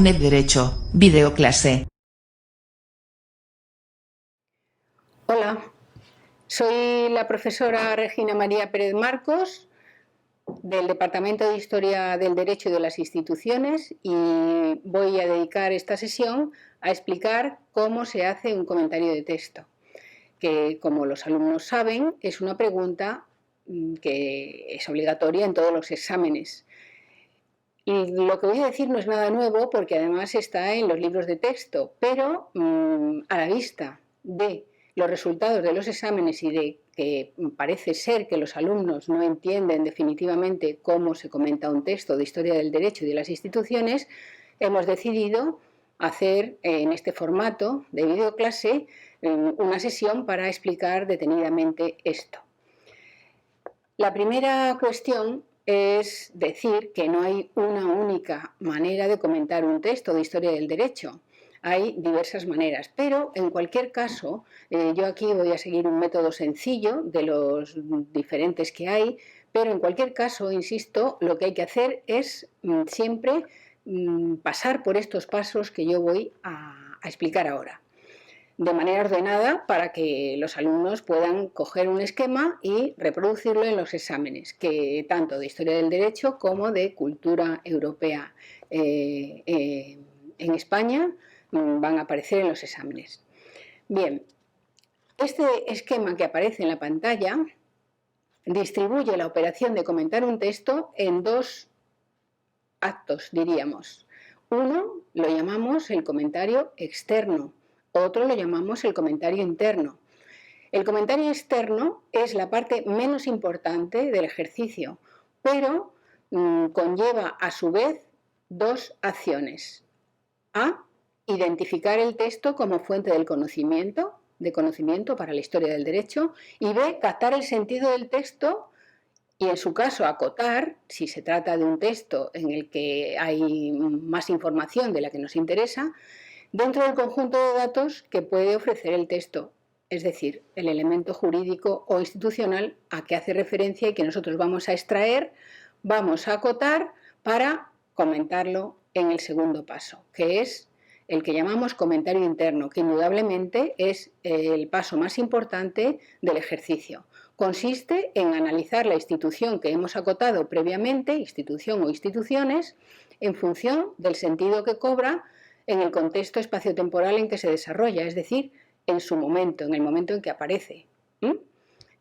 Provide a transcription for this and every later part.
UNED Derecho, videoclase. Hola, soy la profesora Regina María Pérez Marcos del Departamento de Historia del Derecho y de las Instituciones y voy a dedicar esta sesión a explicar cómo se hace un comentario de texto, que como los alumnos saben es una pregunta que es obligatoria en todos los exámenes. Y lo que voy a decir no es nada nuevo porque además está en los libros de texto, pero a la vista de los resultados de los exámenes y de que parece ser que los alumnos no entienden definitivamente cómo se comenta un texto de historia del derecho y de las instituciones, hemos decidido hacer en este formato de videoclase una sesión para explicar detenidamente esto. La primera cuestión es decir que no hay una única manera de comentar un texto de historia del derecho. Hay diversas maneras, pero en cualquier caso, yo aquí voy a seguir un método sencillo de los diferentes que hay, pero en cualquier caso, insisto, lo que hay que hacer es siempre pasar por estos pasos que yo voy a explicar ahora, de manera ordenada para que los alumnos puedan coger un esquema y reproducirlo en los exámenes, que tanto de Historia del Derecho como de Cultura Europea en España van a aparecer en los exámenes. Bien, este esquema que aparece en la pantalla distribuye la operación de comentar un texto en dos actos, diríamos. Uno lo llamamos el comentario externo, otro lo llamamos el comentario interno. El comentario externo es la parte menos importante del ejercicio, pero conlleva a su vez dos acciones. A, identificar el texto como fuente del conocimiento, para la historia del derecho, y B, captar el sentido del texto y en su caso acotar, si se trata de un texto en el que hay más información de la que nos interesa, dentro del conjunto de datos que puede ofrecer el texto, es decir, el elemento jurídico o institucional a que hace referencia y que nosotros vamos a extraer, vamos a acotar para comentarlo en el segundo paso, que es el que llamamos comentario interno, que indudablemente es el paso más importante del ejercicio. Consiste en analizar la institución que hemos acotado previamente, institución o instituciones, en función del sentido que cobra en el contexto espaciotemporal en que se desarrolla, es decir, en su momento, en el momento en que aparece.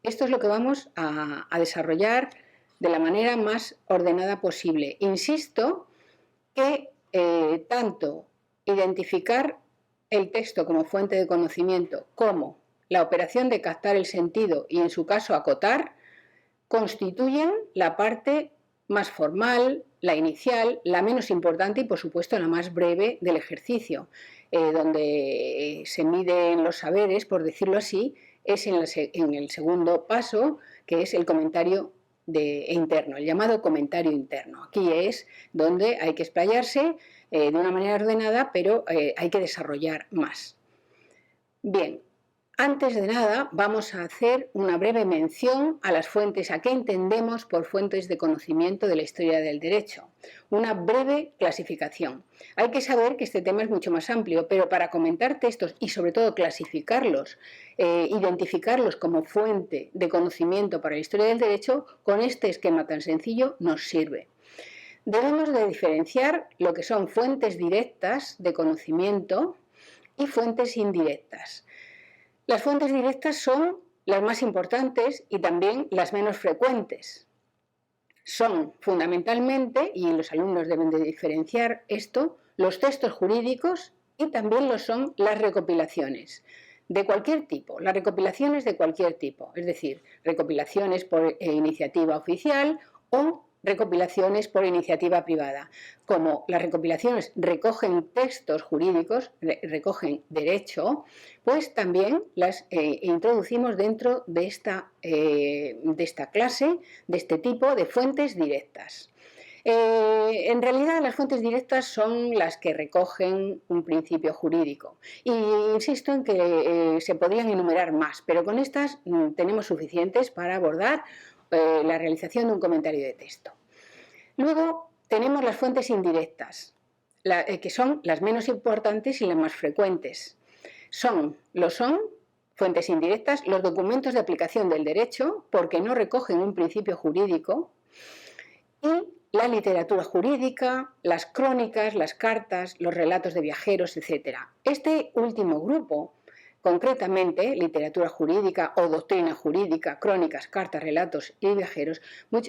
Esto es lo que vamos a desarrollar de la manera más ordenada posible. Insisto que tanto identificar el texto como fuente de conocimiento como la operación de captar el sentido y en su caso acotar constituyen la parte más formal, la inicial, la menos importante y por supuesto la más breve del ejercicio, donde se miden los saberes, por decirlo así, es en el segundo paso, que es el comentario interno, el llamado comentario interno. Aquí es donde hay que explayarse de una manera ordenada, pero hay que desarrollar más. Bien, antes de nada vamos a hacer una breve mención a las fuentes, a qué entendemos por fuentes de conocimiento de la historia del derecho. Una breve clasificación. Hay que saber que este tema es mucho más amplio, pero para comentar textos y sobre todo clasificarlos, identificarlos como fuente de conocimiento para la historia del derecho, con este esquema tan sencillo nos sirve. Debemos de diferenciar lo que son fuentes directas de conocimiento y fuentes indirectas. Las fuentes directas son las más importantes y también las menos frecuentes. Son fundamentalmente, y los alumnos deben de diferenciar esto, los textos jurídicos y también lo son las recopilaciones de cualquier tipo, las recopilaciones de cualquier tipo, es decir, recopilaciones por iniciativa oficial o recopilaciones por iniciativa privada. Como las recopilaciones recogen textos jurídicos, recogen derecho, pues también las introducimos dentro de esta clase, de este tipo de fuentes directas. En realidad las fuentes directas son las que recogen un principio jurídico y insisto en que se podrían enumerar más, pero con estas tenemos suficientes para abordar la realización de un comentario de texto. Luego tenemos las fuentes indirectas. que son las menos importantes y las más frecuentes. Son fuentes indirectas, los documentos de aplicación del derecho, porque no recogen un principio jurídico, y la literatura jurídica, las crónicas, las cartas, los relatos de viajeros, etc. Este último grupo, concretamente literatura jurídica o doctrina jurídica, crónicas, cartas, relatos y viajeros,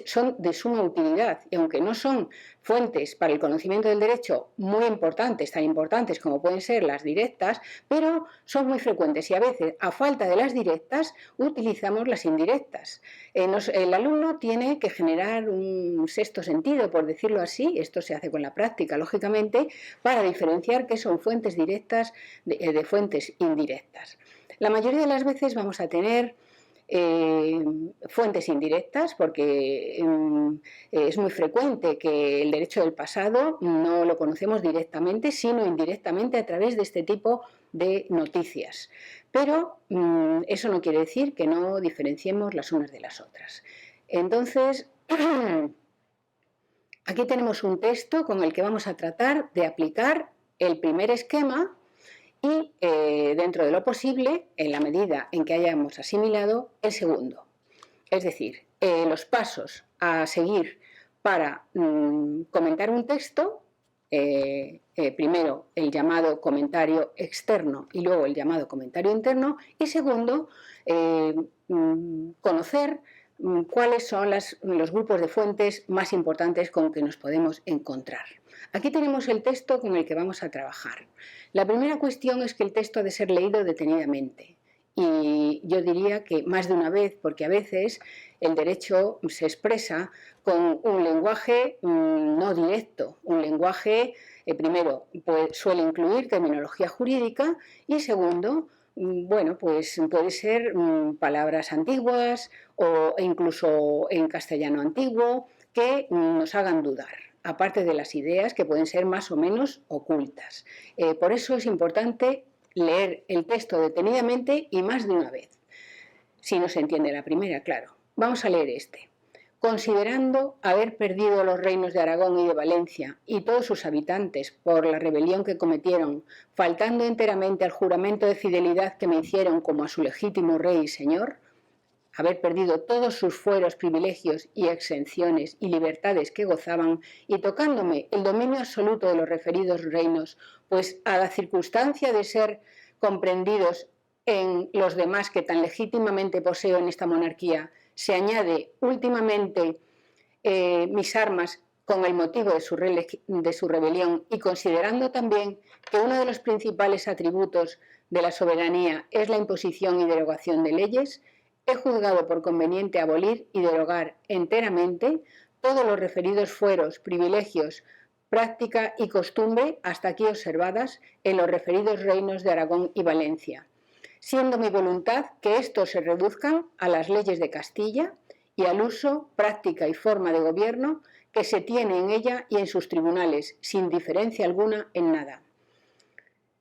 son de suma utilidad, y aunque no son fuentes para el conocimiento del derecho muy importantes, tan importantes como pueden ser las directas, pero son muy frecuentes y a veces, a falta de las directas, utilizamos las indirectas. El alumno tiene que generar un sexto sentido, por decirlo así, esto se hace con la práctica, lógicamente, para diferenciar qué son fuentes directas de fuentes indirectas. La mayoría de las veces vamos a tener fuentes indirectas, porque es muy frecuente que el derecho del pasado no lo conocemos directamente, sino indirectamente a través de este tipo de noticias. Pero eso no quiere decir que no diferenciemos las unas de las otras. Entonces, aquí tenemos un texto con el que vamos a tratar de aplicar el primer esquema y, dentro de lo posible, en la medida en que hayamos asimilado, el segundo. Es decir, los pasos a seguir para comentar un texto, primero el llamado comentario externo y luego el llamado comentario interno, y segundo, conocer cuáles son los grupos de fuentes más importantes con que nos podemos encontrar. Aquí tenemos el texto con el que vamos a trabajar. La primera cuestión es que el texto ha de ser leído detenidamente. Y yo diría que más de una vez, porque a veces el derecho se expresa con un lenguaje no directo, un lenguaje, primero, suele incluir terminología jurídica y segundo, bueno, pues puede ser palabras antiguas o incluso en castellano antiguo que nos hagan dudar, aparte de las ideas que pueden ser más o menos ocultas. Por eso es importante leer el texto detenidamente y más de una vez. Si no se entiende la primera, claro. Vamos a leer este. Considerando haber perdido los reinos de Aragón y de Valencia y todos sus habitantes por la rebelión que cometieron, faltando enteramente al juramento de fidelidad que me hicieron como a su legítimo rey y señor, haber perdido todos sus fueros, privilegios y exenciones y libertades que gozaban, y tocándome el dominio absoluto de los referidos reinos, pues a la circunstancia de ser comprendidos en los demás que tan legítimamente poseo en esta monarquía, se añade últimamente mis armas con el motivo de su rebelión, y considerando también que uno de los principales atributos de la soberanía es la imposición y derogación de leyes, he juzgado por conveniente abolir y derogar enteramente todos los referidos fueros, privilegios, práctica y costumbre hasta aquí observadas en los referidos reinos de Aragón y Valencia, siendo mi voluntad que estos se reduzcan a las leyes de Castilla y al uso, práctica y forma de gobierno que se tiene en ella y en sus tribunales, sin diferencia alguna en nada.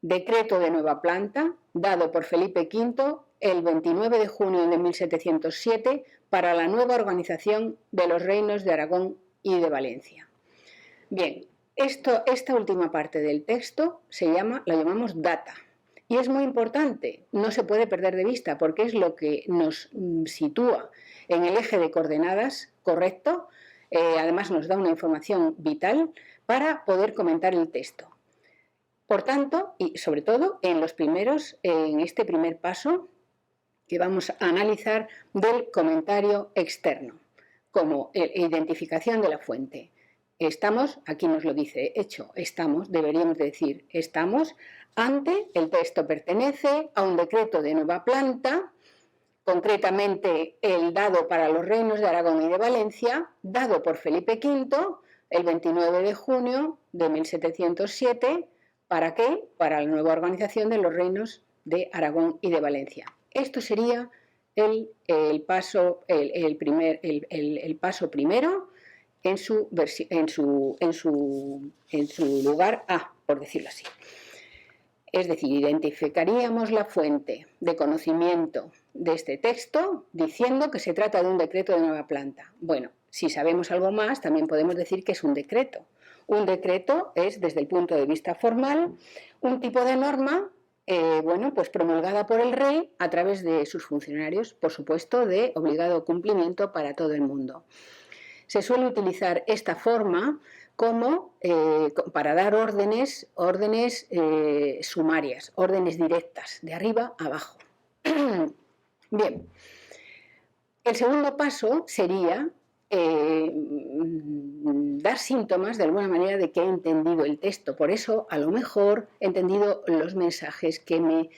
Decreto de nueva planta, dado por Felipe V el 29 de junio de 1707 para la nueva organización de los reinos de Aragón y de Valencia. Bien, esta última parte del texto la llamamos data. Y es muy importante, no se puede perder de vista, porque es lo que nos sitúa en el eje de coordenadas correcto, además nos da una información vital para poder comentar el texto. Por tanto, y sobre todo en este primer paso que vamos a analizar del comentario externo, como identificación de la fuente. Estamos, aquí nos lo dice, deberíamos decir, estamos ante, el texto pertenece a un decreto de nueva planta, concretamente el dado para los reinos de Aragón y de Valencia, dado por Felipe V el 29 de junio de 1707, ¿para qué? Para la nueva organización de los reinos de Aragón y de Valencia. Esto sería el paso primero en su lugar A, por decirlo así. Es decir, identificaríamos la fuente de conocimiento de este texto diciendo que se trata de un decreto de nueva planta. Bueno, si sabemos algo más, también podemos decir que es un decreto. Un decreto es, desde el punto de vista formal, un tipo de norma pues promulgada por el rey a través de sus funcionarios, por supuesto, de obligado cumplimiento para todo el mundo. Se suele utilizar esta forma como para dar órdenes sumarias, órdenes directas, de arriba a abajo. Bien, el segundo paso sería dar síntomas de alguna manera de que he entendido el texto. Por eso, a lo mejor, he entendido los mensajes que me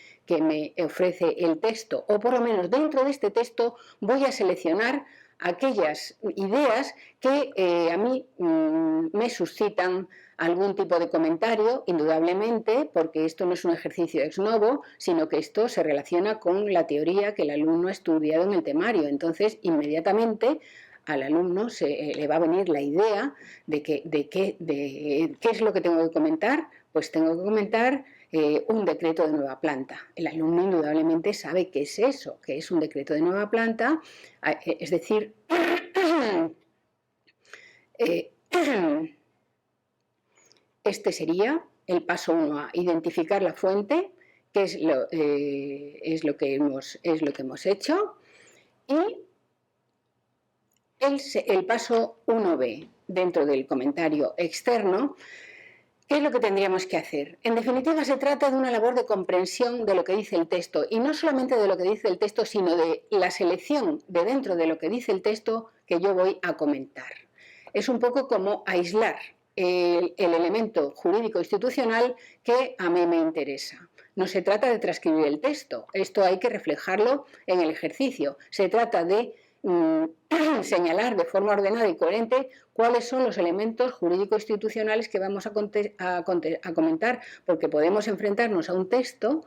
ofrece el texto, o por lo menos dentro de este texto voy a seleccionar aquellas ideas que a mí me suscitan algún tipo de comentario, indudablemente, porque esto no es un ejercicio ex novo, sino que esto se relaciona con la teoría que el alumno ha estudiado en el temario. Entonces, inmediatamente al alumno le va a venir la idea de qué es lo que tengo que comentar. Pues tengo que comentar un decreto de nueva planta. El alumno indudablemente sabe qué es eso, qué es un decreto de nueva planta, es decir, este sería el paso 1A, identificar la fuente, que es lo que hemos hecho, y el paso 1B, dentro del comentario externo. ¿Qué es lo que tendríamos que hacer? En definitiva, se trata de una labor de comprensión de lo que dice el texto, y no solamente de lo que dice el texto, sino de la selección de dentro de lo que dice el texto que yo voy a comentar. Es un poco como aislar el elemento jurídico institucional que a mí me interesa. No se trata de transcribir el texto, esto hay que reflejarlo en el ejercicio. Se trata de señalar de forma ordenada y coherente cuáles son los elementos jurídico-institucionales que vamos a comentar, porque podemos enfrentarnos a un texto,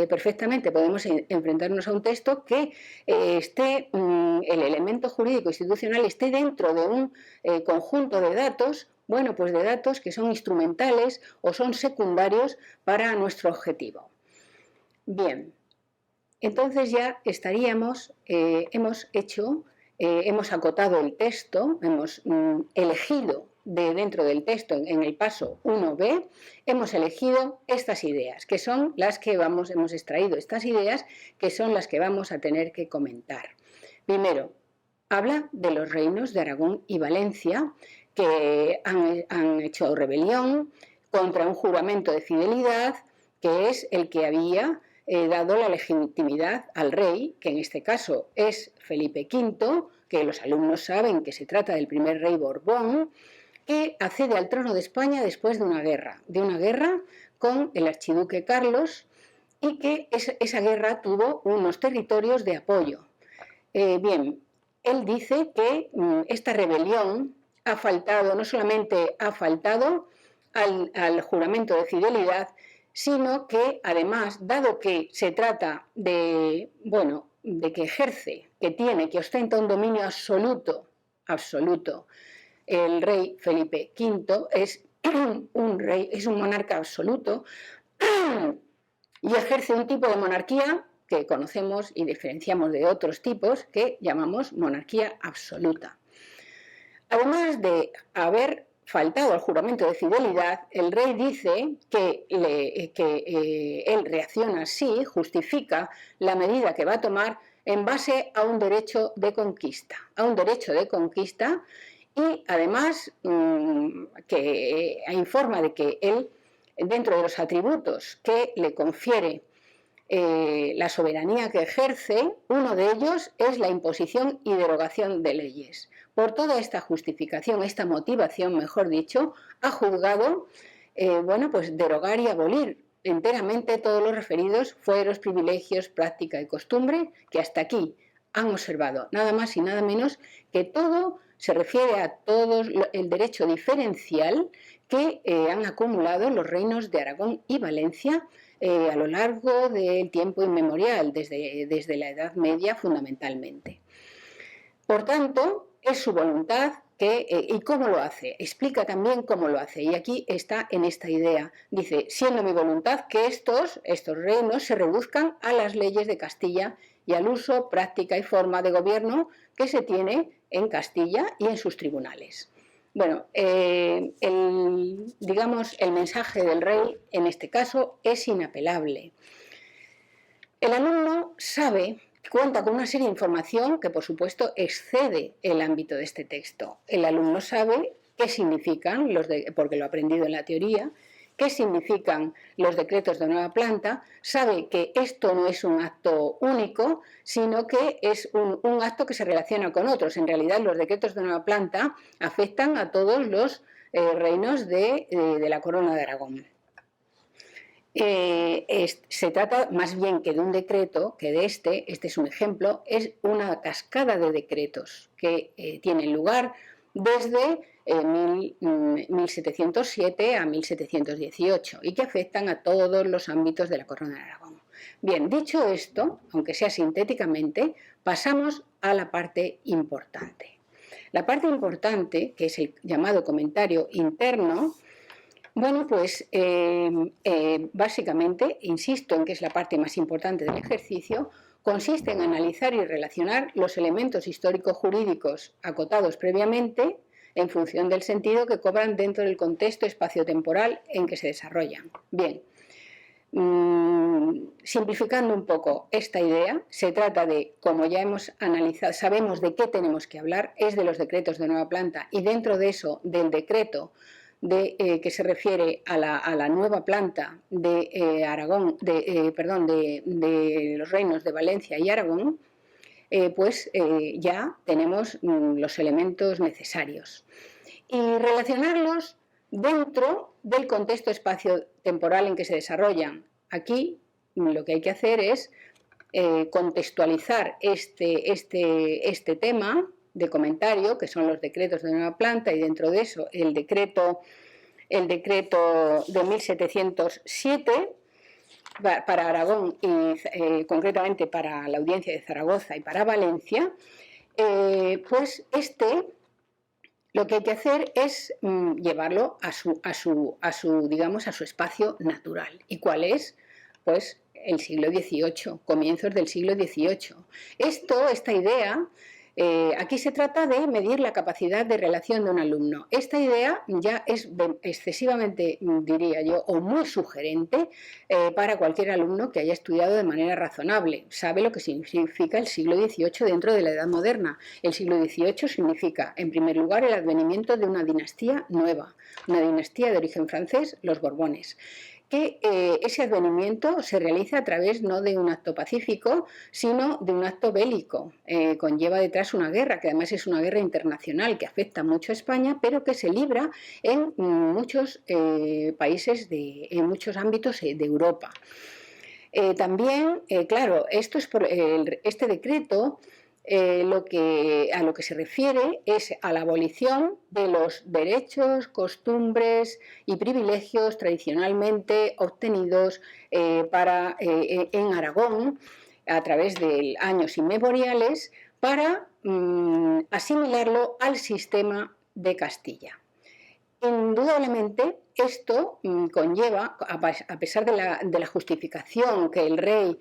perfectamente podemos enfrentarnos a un texto que el elemento jurídico-institucional esté dentro de un conjunto de datos, bueno, pues de datos que son instrumentales o son secundarios para nuestro objetivo. Bien. Entonces ya estaríamos, hemos acotado el texto, hemos elegido dentro del texto en el paso 1B, hemos elegido estas ideas, que son las que hemos extraído estas ideas, que son las que vamos a tener que comentar. Primero, habla de los reinos de Aragón y Valencia, que han hecho rebelión contra un juramento de fidelidad, que es el que había dado la legitimidad al rey, que en este caso es Felipe V, que los alumnos saben que se trata del primer rey Borbón, que accede al trono de España después de una guerra con el archiduque Carlos, y que esa guerra tuvo unos territorios de apoyo. Bien, él dice que esta rebelión no solamente ha faltado al juramento de fidelidad, sino que además, dado que se trata de que ejerce, que ostenta un dominio absoluto, el rey Felipe V es un monarca absoluto y ejerce un tipo de monarquía que conocemos y diferenciamos de otros tipos que llamamos monarquía absoluta. Además de haber faltado al juramento de fidelidad, el rey dice que él reacciona así, justifica la medida que va a tomar en base a un derecho de conquista, y además que informa de que él, dentro de los atributos que le confiere la soberanía que ejerce, uno de ellos es la imposición y derogación de leyes. Por toda esta justificación, esta motivación, mejor dicho, ha juzgado pues derogar y abolir enteramente todos los referidos fueros, privilegios, práctica y costumbre que hasta aquí han observado, nada más y nada menos que todo se refiere a todo el derecho diferencial que han acumulado los reinos de Aragón y Valencia a lo largo del tiempo inmemorial, desde la Edad Media fundamentalmente. Por tanto, es su voluntad ¿y cómo lo hace? Explica también cómo lo hace, y aquí está en esta idea. Dice, siendo mi voluntad que estos reinos se reduzcan a las leyes de Castilla y al uso, práctica y forma de gobierno que se tiene en Castilla y en sus tribunales. Bueno, digamos, el mensaje del rey en este caso es inapelable. El alumno cuenta con una serie de información que, por supuesto, excede el ámbito de este texto. El alumno sabe qué significan, porque lo ha aprendido en la teoría, qué significan los decretos de nueva planta, sabe que esto no es un acto único, sino que es un acto que se relaciona con otros. En realidad, los decretos de nueva planta afectan a todos los reinos de la Corona de Aragón. Se trata más bien que de un decreto, que de este es un ejemplo, es una cascada de decretos que tienen lugar desde 1707 a 1718 y que afectan a todos los ámbitos de la Corona de Aragón. Bien, dicho esto, aunque sea sintéticamente, pasamos a la parte importante. La parte importante, que es el llamado comentario interno, bueno, pues básicamente, insisto en que es la parte más importante del ejercicio, consiste en analizar y relacionar los elementos histórico-jurídicos acotados previamente en función del sentido que cobran dentro del contexto espaciotemporal en que se desarrollan. Bien, simplificando un poco esta idea, se trata de, como ya hemos analizado, sabemos de qué tenemos que hablar, es de los decretos de nueva planta y dentro de eso del decreto que se refiere a la nueva planta de Aragón, de los reinos de Valencia y Aragón, pues ya tenemos los elementos necesarios. Y relacionarlos dentro del contexto espacio-temporal en que se desarrollan. Aquí lo que hay que hacer es contextualizar este tema de comentario, que son los decretos de nueva planta, y dentro de eso el decreto de 1707 para Aragón y concretamente para la audiencia de Zaragoza y para Valencia, pues lo que hay que hacer es llevarlo a su espacio natural. ¿Y cuál es? Pues el siglo XVIII, comienzos del siglo XVIII. Esta idea, aquí se trata de medir la capacidad de relación de un alumno. Esta idea ya es excesivamente, diría yo, o muy sugerente para cualquier alumno que haya estudiado de manera razonable. Sabe lo que significa el siglo XVIII dentro de la Edad Moderna. El siglo XVIII significa, en primer lugar, el advenimiento de una dinastía nueva, una dinastía de origen francés, los Borbones, que ese advenimiento se realiza a través no de un acto pacífico, sino de un acto bélico. Conlleva detrás una guerra, que además es una guerra internacional que afecta mucho a España, pero que se libra en muchos países, en muchos ámbitos de Europa. También, claro, este decreto a lo que se refiere es a la abolición de los derechos, costumbres y privilegios tradicionalmente obtenidos en Aragón a través de años inmemoriales para asimilarlo al sistema de Castilla. Indudablemente esto conlleva, a pesar de la justificación que el rey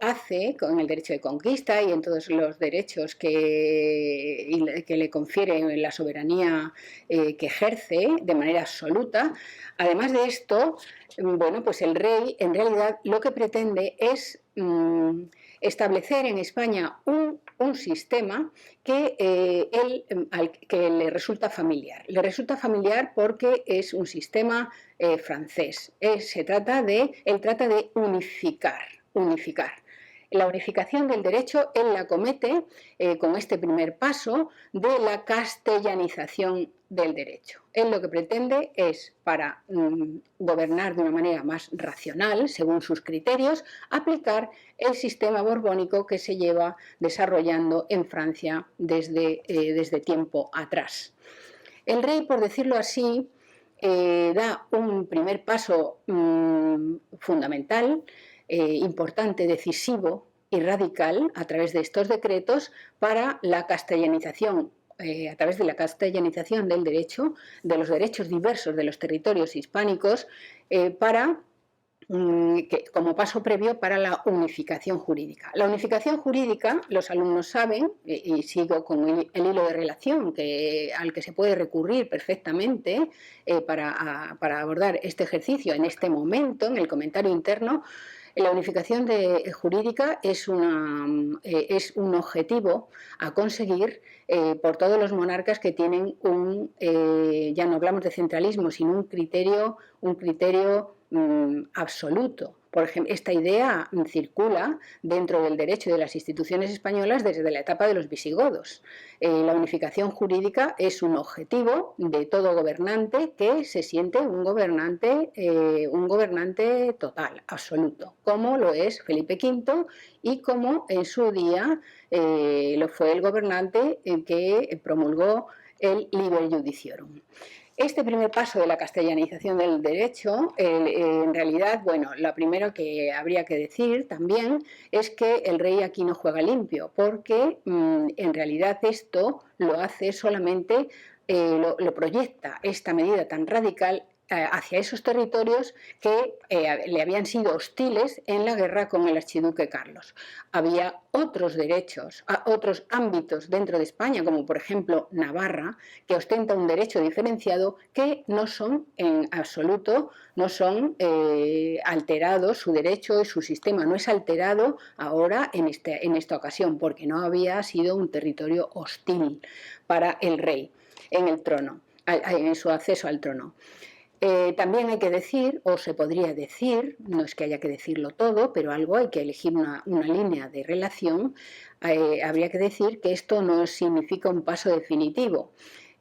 hace con el derecho de conquista y en todos los derechos que le confiere la soberanía que ejerce de manera absoluta, además de esto, bueno, pues el rey en realidad lo que pretende es establecer en España un sistema que le resulta familiar. Le resulta familiar porque es un sistema francés. Él trata de unificar. La unificación del derecho él la comete con este primer paso de la castellanización del derecho. Él lo que pretende es, para gobernar de una manera más racional, según sus criterios, aplicar el sistema borbónico que se lleva desarrollando en Francia desde tiempo atrás. El rey, por decirlo así, da un primer paso fundamental, importante, decisivo y radical a través de estos decretos para la castellanización, a través de la castellanización del derecho, de los derechos diversos de los territorios hispánicos, para como paso previo para la unificación jurídica. La unificación jurídica, los alumnos saben, y sigo con el hilo de relación al que se puede recurrir perfectamente para abordar este ejercicio en este momento, en el comentario interno. La unificación jurídica es un objetivo a conseguir por todos los monarcas que tienen ya no hablamos de centralismo, sino un criterio absoluto. Por ejemplo, esta idea circula dentro del derecho de las instituciones españolas desde la etapa de los visigodos. La unificación jurídica es un objetivo de todo gobernante que se siente un gobernante total, absoluto, como lo es Felipe V y como en su día lo fue el gobernante que promulgó el Liber Judiciorum. Este primer paso de la castellanización del derecho, en realidad, bueno, lo primero que habría que decir también es que el rey aquí no juega limpio, porque en realidad esto lo hace solamente, lo proyecta esta medida tan radical hacia esos territorios que le habían sido hostiles en la guerra con el archiduque Carlos. Había otros derechos, otros ámbitos dentro de España, como por ejemplo Navarra, que ostenta un derecho diferenciado que no son en absoluto, no son alterados, su derecho y su sistema no es alterado ahora en esta ocasión, porque no había sido un territorio hostil para el rey en el trono, en su acceso al trono. También hay que decir, o se podría decir, no es que haya que decirlo todo, pero algo hay que elegir una línea de relación, habría que decir que esto no significa un paso definitivo.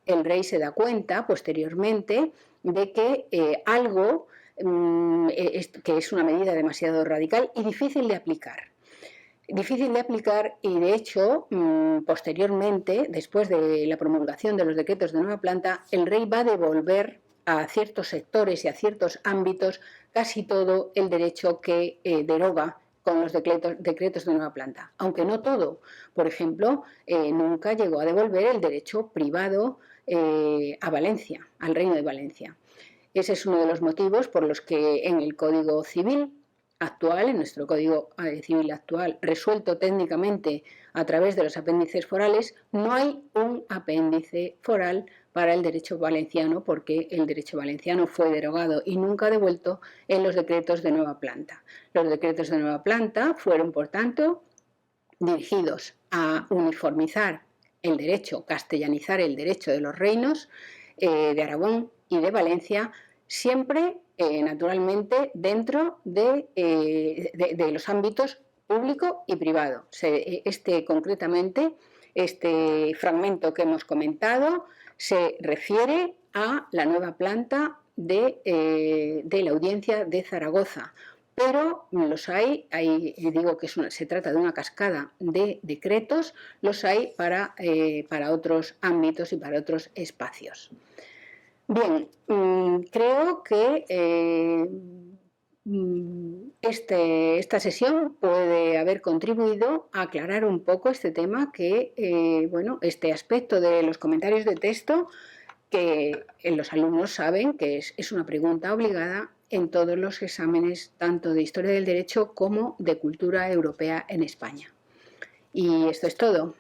El rey se da cuenta posteriormente de que algo que es una medida demasiado radical y difícil de aplicar. Difícil de aplicar y, de hecho, posteriormente, después de la promulgación de los decretos de nueva planta, el rey va a devolver a ciertos sectores y a ciertos ámbitos casi todo el derecho que deroga con los decretos de nueva planta, aunque no todo. Por ejemplo, nunca llegó a devolver el derecho privado a Valencia, al Reino de Valencia. Ese es uno de los motivos por los que en el Código Civil actual, en nuestro Código Civil actual, resuelto técnicamente a través de los apéndices forales, no hay un apéndice foral para el derecho valenciano, porque el derecho valenciano fue derogado y nunca devuelto en los decretos de nueva planta. Los decretos de nueva planta fueron, por tanto, dirigidos a uniformizar el derecho, castellanizar el derecho de los reinos de Aragón y de Valencia, siempre, naturalmente, dentro de los ámbitos público y privado. Concretamente, este fragmento que hemos comentado se refiere a la nueva planta de la Audiencia de Zaragoza, pero los hay digo que se trata de una cascada de decretos, los hay para otros ámbitos y para otros espacios. Bien, creo que esta sesión puede haber contribuido a aclarar un poco este tema este aspecto de los comentarios de texto que los alumnos saben que es una pregunta obligada en todos los exámenes, tanto de Historia del Derecho como de Cultura Europea en España. Y esto es todo.